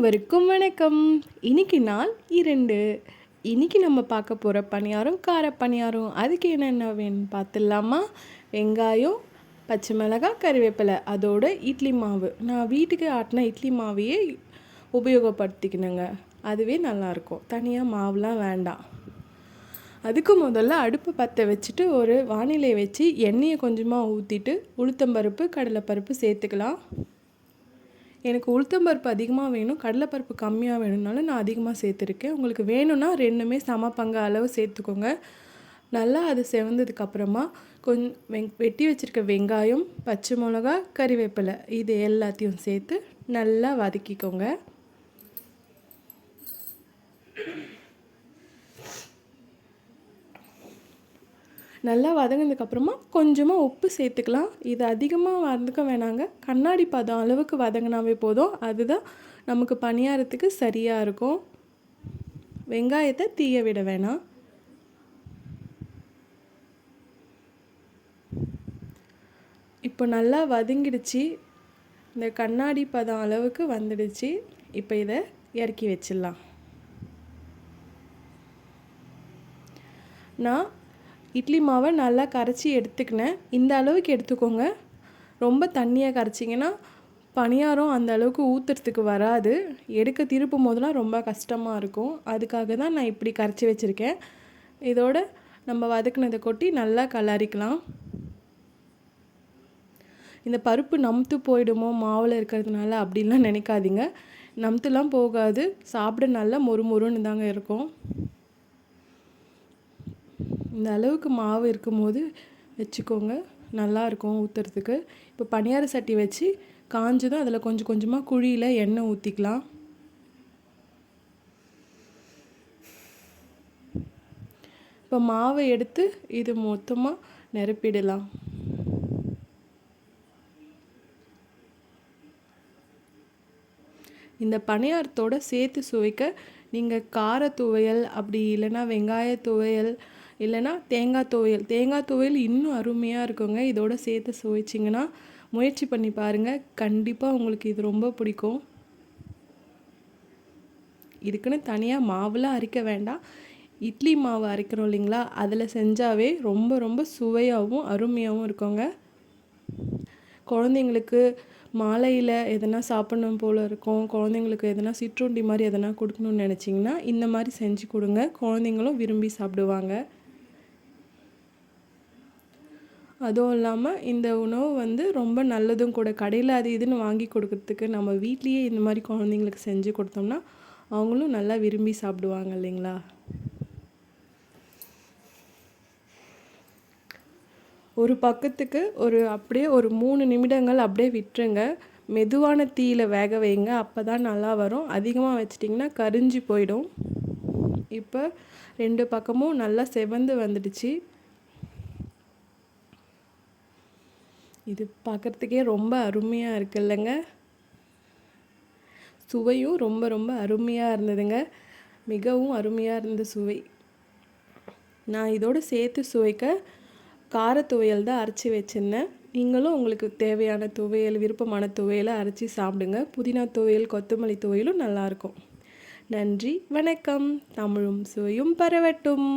அனைவருக்கும் வணக்கம். இன்னைக்கு நாள் 2. இன்னைக்கு நம்ம பார்க்க போகிற பணியாரம் கார பணியாரம். அதுக்கு என்னென்ன வேணும்னு பார்த்துடலாமா? வெங்காயம், பச்சை மிளகாய், கறிவேப்பிலை, அதோட இட்லி மாவு. நான் வீட்டுக்கு ஆட்டின இட்லி மாவையே உபயோகப்படுத்திக்கணுங்க. அதுவே நல்லாயிருக்கும். தனியாக மாவுலாம் வேண்டாம். அதுக்கு முதல்ல அடுப்பு பற்ற வச்சுட்டு ஒரு வானிலையை வச்சு எண்ணெயை கொஞ்சமாக ஊற்றிட்டு உளுத்தம்பருப்பு, கடலைப்பருப்பு சேர்த்துக்கலாம். எனக்கு உளுத்தம்பருப்பு அதிகமாக வேணும், கடலைப்பருப்பு கம்மியாக வேணும்னாலும் நான் அதிகமாக சேர்த்துருக்கேன். உங்களுக்கு வேணும்னா ரெண்டுமே சம பங்கு அளவு சேர்த்துக்கோங்க. நல்லா அது செவந்ததுக்கப்புறமா வெட்டி வச்சுருக்க வெங்காயம், பச்சை மிளகா, கறிவேப்பிலை இது எல்லாத்தையும் சேர்த்து நல்லா வதக்கிக்கோங்க. நல்லா வதங்கினதுக்கப்புறமா கொஞ்சமாக உப்பு சேர்த்துக்கலாம். இது அதிகமாக வதக்க வேணாங்க, கண்ணாடி பதம் அளவுக்கு வதங்கினாவே போதும். அதுதான் நமக்கு பணியாரத்துக்கு சரியாக இருக்கும். வெங்காயத்தை தீய விட வேணாம். இப்போ நல்லா வதங்கிடுச்சு, இந்த கண்ணாடி பதம் அளவுக்கு வந்துடுச்சு. இப்போ இதை இறக்கி வச்சிடலாம். நான் இட்லி மாவை நல்லா கரைச்சி எடுத்துக்கினேன். இந்த அளவுக்கு எடுத்துக்கோங்க. ரொம்ப தண்ணியாக கரைச்சிங்கன்னா பணியாரம் அந்த அளவுக்கு ஊற்றுறதுக்கு வராது. எடுக்க திருப்பும் போதெல்லாம் ரொம்ப கஷ்டமாக இருக்கும். அதுக்காக தான் நான் இப்படி கரைச்சி வச்சுருக்கேன். இதோட நம்ம வதக்கினதை கொட்டி நல்லா கலரிக்கலாம். இந்த பருப்பு நமுத்து போயிடுமோ மாவில் இருக்கிறதுனால அப்படின்லாம் நினைக்காதீங்க. நமுத்துலாம் போகாது. சாப்பிட நல்லா மொறுமொறுன்னு தாங்க இருக்கும். இந்த அளவுக்கு மாவு இருக்கும்போது வச்சுக்கோங்க, நல்லாயிருக்கும் ஊற்றுறதுக்கு. இப்போ பணியார சட்டி வச்சு காஞ்சதும் அதில் கொஞ்சம் கொஞ்சமாக குழியில் எண்ணெய் ஊற்றிக்கலாம். இப்போ மாவை எடுத்து இது மொத்தமாக நிரப்பிடலாம். இந்த பணியாரத்தோடு சேர்த்து சுவைக்க நீங்கள் கார துவையல், அப்படி இல்லைன்னா வெங்காய துவையல், இல்லைனா தேங்காய் துவையல் இன்னும் அருமையாக இருக்குங்க. இதோட சேர்த்து சுவைச்சிங்கன்னா முயற்சி பண்ணி பாருங்கள். கண்டிப்பாக உங்களுக்கு இது ரொம்ப பிடிக்கும். இதுக்குன்னு தனியாக மாவுலாம் அரைக்க வேண்டாம். இட்லி மாவு அரைக்கிறோம் இல்லைங்களா, அதில் செஞ்சாவே ரொம்ப ரொம்ப சுவையாகவும் அருமையாகவும் இருக்குங்க. குழந்தைங்களுக்கு மாலையில் எதனா சாப்பிடணும் போல் இருக்கும், குழந்தைங்களுக்கு எதனா சிற்றுண்டி மாதிரி எதனா கொடுக்கணும்னு நினச்சிங்கன்னா இந்த மாதிரி செஞ்சு கொடுங்க. குழந்தைங்களும் விரும்பி சாப்பிடுவாங்க. அதுவும் இல்லாமல் இந்த உணவு ரொம்ப நல்லதும் கூட. கடையில் அது இதுன்னு வாங்கி கொடுக்கறதுக்கு நம்ம வீட்லேயே இந்த மாதிரி குழந்தைங்களுக்கு செஞ்சு கொடுத்தோம்னா அவங்களும் நல்லா விரும்பி சாப்பிடுவாங்க இல்லைங்களா. ஒரு பக்கத்துக்கு அப்படியே ஒரு 3 நிமிடங்கள் அப்படியே விட்டுருங்க. மெதுவான தீயில் வேக வைங்க, அப்போ தான் நல்லா வரும். அதிகமாக வச்சிட்டிங்கன்னா கரிஞ்சு போயிடும். இப்போ 2 பக்கமும் நல்லா செவந்து வந்துடுச்சு. இது பார்க்குறதுக்கே ரொம்ப அருமையாக இருக்குல்லங்க. சுவையும் ரொம்ப ரொம்ப அருமையாக இருந்ததுங்க. மிகவும் அருமையாக இருந்த சுவை. நான் இதோடு சேர்த்து சுவைக்க கார துவையல் தான் அரைச்சி வச்சுருந்தேன். நீங்களும் உங்களுக்கு தேவையான துவையல், விருப்பமான துவையலை அரைச்சி சாப்பிடுங்க. புதினா துவையல், கொத்தமல்லி துவையலும் நல்லாயிருக்கும். நன்றி, வணக்கம். தமிழும் சுவையும் பரவட்டும்.